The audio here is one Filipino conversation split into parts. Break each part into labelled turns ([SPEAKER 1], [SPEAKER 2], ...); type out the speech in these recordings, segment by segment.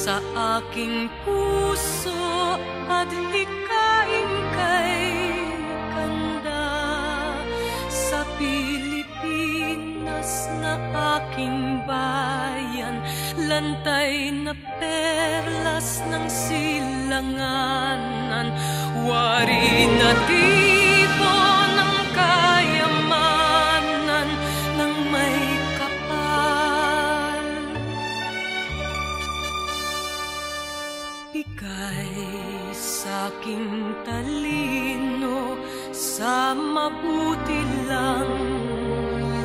[SPEAKER 1] sa aking puso at hikaing kay kanda sa Pilipinas na aking bayan, lantay na perlas ng silanganan, wari na tipo ng kayamanan ng may kapal. Bigay sa'king talino sa mabuti lang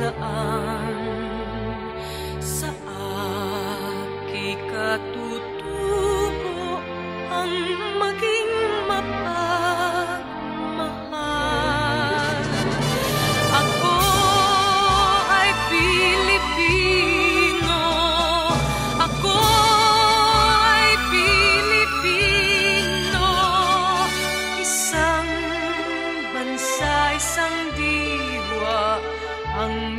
[SPEAKER 1] laan, sa aki katutubo ang maging mapagmahal. Ako ay Pilipino, ako ay Pilipino, isang bansa, isang diwa ang